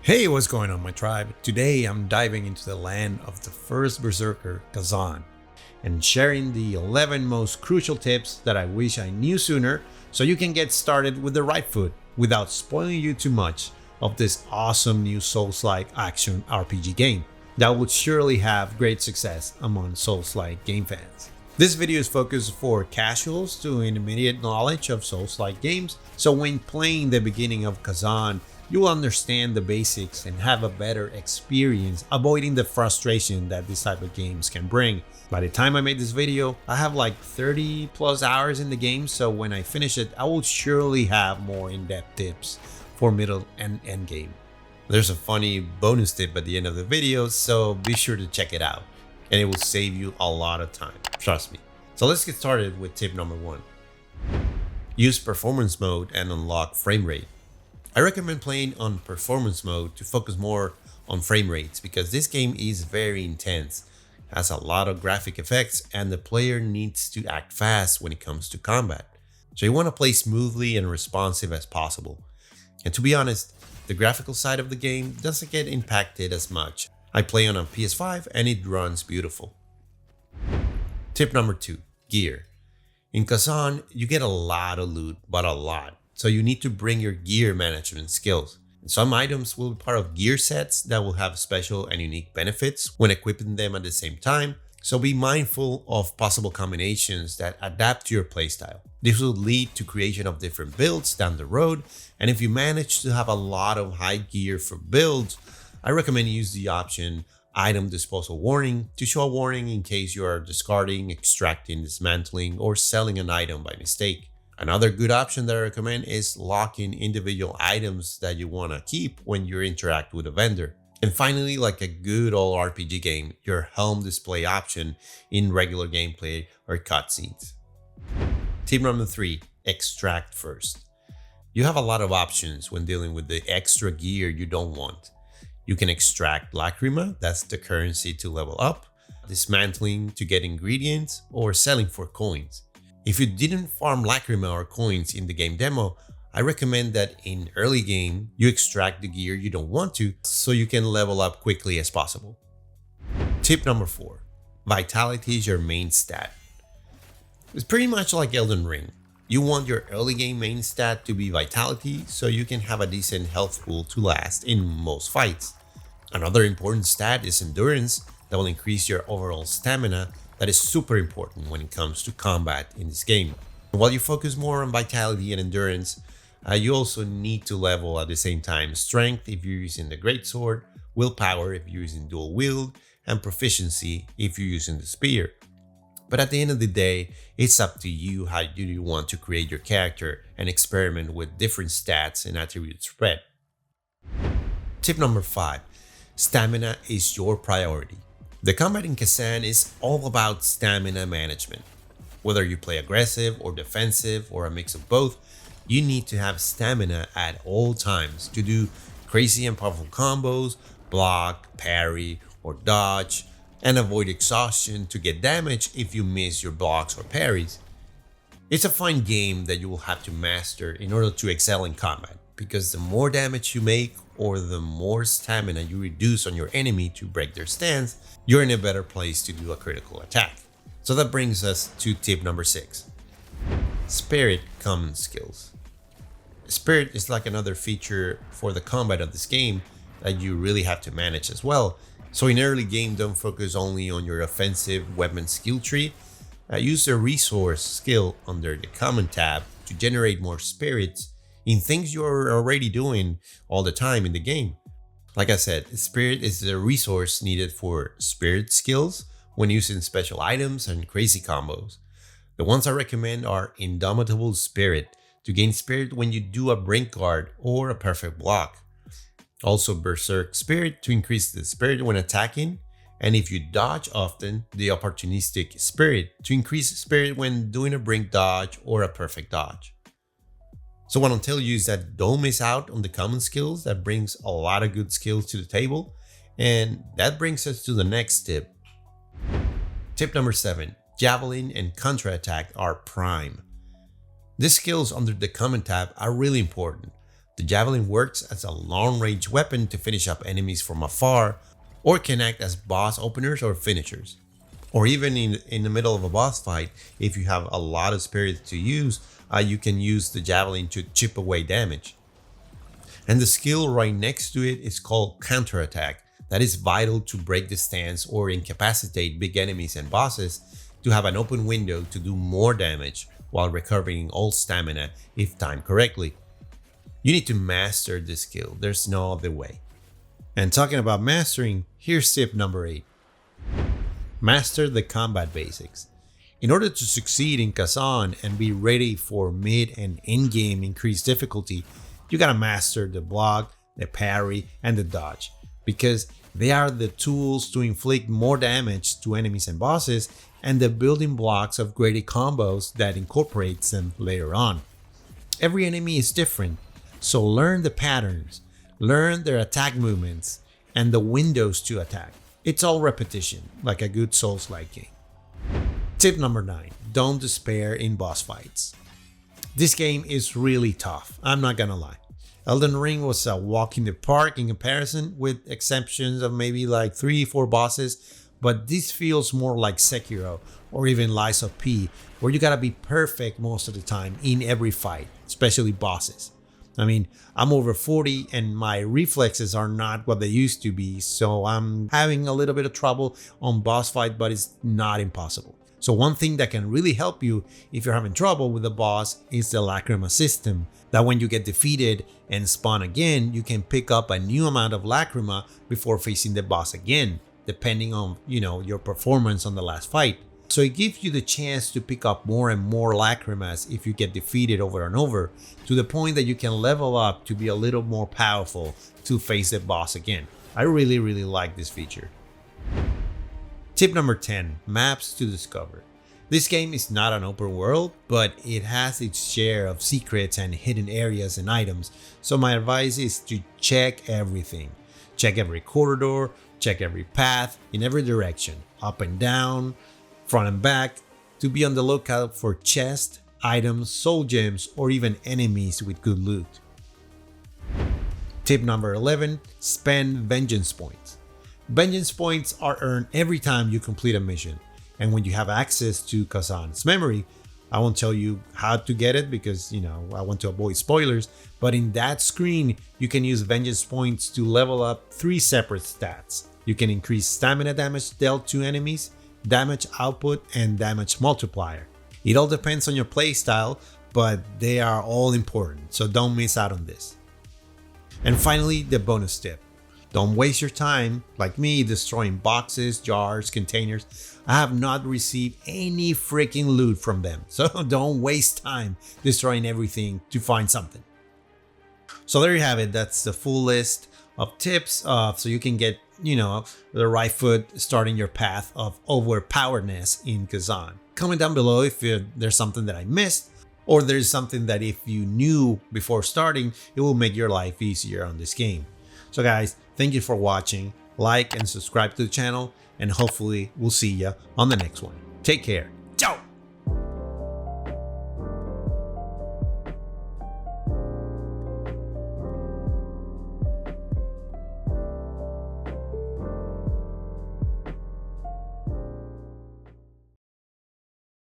Hey, what's going on, my tribe? Today I'm diving into the land of the first Berserker Khazan and sharing the 11 most crucial tips that I wish I knew sooner so you can get started with the right foot without spoiling you too much of this awesome new Souls-like action RPG game that would surely have great success among Souls-like game fans. This video is focused for casuals to intermediate knowledge of Souls-like games, so when playing the beginning of Khazan, you will understand the basics and have a better experience, avoiding the frustration that this type of games can bring. By the time I made this video, I have like 30 plus hours in the game, so when I finish it, I will surely have more in-depth tips for middle and end game. There's a funny bonus tip at the end of the video, so be sure to check it out, and it will save you a lot of time, trust me. So let's get started with tip number 1. Use performance mode and unlock frame rate. I recommend playing on performance mode to focus more on frame rates because this game is very intense, has a lot of graphic effects, and the player needs to act fast when it comes to combat. So you want to play smoothly and responsive as possible. And to be honest, the graphical side of the game doesn't get impacted as much. I play on a PS5 and it runs beautiful. Tip number 2, gear. In Khazan, you get a lot of loot, but a lot. So you need to bring your gear management skills. And some items will be part of gear sets that will have special and unique benefits when equipping them at the same time. So be mindful of possible combinations that adapt to your playstyle. This will lead to creation of different builds down the road. And if you manage to have a lot of high gear for builds, I recommend use the option item disposal warning to show a warning in case you are discarding, extracting, dismantling, or selling an item by mistake. Another good option that I recommend is locking individual items that you want to keep when you interact with a vendor. And finally, like a good old RPG game, your helm display option in regular gameplay or cutscenes. Tip number 3, extract first. You have a lot of options when dealing with the extra gear you don't want. You can extract lacrima, that's the currency to level up, dismantling to get ingredients, or selling for coins. If you didn't farm lacrima or coins in the game demo, I recommend that in early game, you extract the gear you don't want to so you can level up quickly as possible. Tip number 4, vitality is your main stat. It's pretty much like Elden Ring. You want your early game main stat to be vitality so you can have a decent health pool to last in most fights. Another important stat is endurance that will increase your overall stamina. That is super important when it comes to combat in this game. While you focus more on vitality and endurance, you also need to level at the same time strength if you're using the greatsword, willpower if you're using dual wield, and proficiency if you're using the spear. But at the end of the day, it's up to you how you want to create your character and experiment with different stats and attribute spread. Tip number 5, stamina is your priority. The combat in Khazan is all about stamina management. Whether you play aggressive or defensive or a mix of both, you need to have stamina at all times to do crazy and powerful combos, block, parry, or dodge, and avoid exhaustion to get damage if you miss your blocks or parries. It's a fun game that you will have to master in order to excel in combat, because the more damage you make or the more stamina you reduce on your enemy to break their stance, you're in a better place to do a critical attack. So that brings us to tip number 6. Spirit common skills. Spirit is like another feature for the combat of this game that you really have to manage as well. So in early game, don't focus only on your offensive weapon skill tree. Use the resource skill under the common tab to generate more spirits in things you're already doing all the time in the game. Like I said, spirit is the resource needed for spirit skills when using special items and crazy combos. The ones I recommend are Indomitable Spirit to gain spirit when you do a brink guard or a perfect block. Also Berserker Spirit to increase the spirit when attacking, and if you dodge often, the Opportunistic Spirit to increase spirit when doing a brink dodge or a perfect dodge. So what I'll tell you is that don't miss out on the common skills. That brings a lot of good skills to the table. And that brings us to the next tip. Tip number 7, Javelin and Counterattack are prime. These skills under the common tab are really important. The javelin works as a long-range weapon to finish up enemies from afar, or can act as boss openers or finishers. Or even in the middle of a boss fight, if you have a lot of spirits to use, you can use the javelin to chip away damage. And the skill right next to it is called counterattack. That is vital to break the stance or incapacitate big enemies and bosses to have an open window to do more damage while recovering all stamina if timed correctly. You need to master this skill, there's no other way. And talking about mastering, here's tip number 8. Master the combat basics. In order to succeed in Khazan and be ready for mid and end game increased difficulty, you gotta master the block, the parry, and the dodge, because they are the tools to inflict more damage to enemies and bosses, and the building blocks of greater combos that incorporates them later on. Every enemy is different, so learn the patterns, learn their attack movements, and the windows to attack. It's all repetition, like a good Souls-like game. Tip number 9. Don't despair in boss fights. This game is really tough, I'm not gonna lie. Elden Ring was a walk in the park in comparison, with exceptions of maybe like 3-4 bosses, but this feels more like Sekiro or even Lies of P, where you gotta be perfect most of the time in every fight, especially bosses. I mean, I'm over 40 and my reflexes are not what they used to be, so I'm having a little bit of trouble on boss fight, but it's not impossible. So one thing that can really help you if you're having trouble with the boss is the lacrima system, that when you get defeated and spawn again, you can pick up a new amount of lacrima before facing the boss again, depending on, your performance on the last fight. So it gives you the chance to pick up more and more lacrimas if you get defeated over and over, to the point that you can level up to be a little more powerful to face the boss again. I really like this feature. Tip number 10, maps to discover. This game is not an open world, but it has its share of secrets and hidden areas and items, so my advice is to check everything. Check every corridor, check every path in every direction, up and down, front and back, to be on the lookout for chests, items, soul gems, or even enemies with good loot. Tip number 11, spend vengeance points. Vengeance points are earned every time you complete a mission, and when you have access to Khazan's memory, I won't tell you how to get it because, I want to avoid spoilers, but in that screen, you can use vengeance points to level up 3 separate stats. You can increase stamina damage dealt to enemies, damage output, and damage multiplier. It all depends on your playstyle, but they are all important, so don't miss out on this. And finally, the bonus tip. Don't waste your time, like me, destroying boxes, jars, containers. I have not received any freaking loot from them, so don't waste time destroying everything to find something. So there you have it, that's the full list of tips so you can get, the right foot starting your path of overpoweredness in Khazan. Comment down below if there's something that I missed, or there's something that if you knew before starting, it will make your life easier on this game. So guys, thank you for watching, like and subscribe to the channel, and hopefully we'll see ya on the next one. Take care, ciao!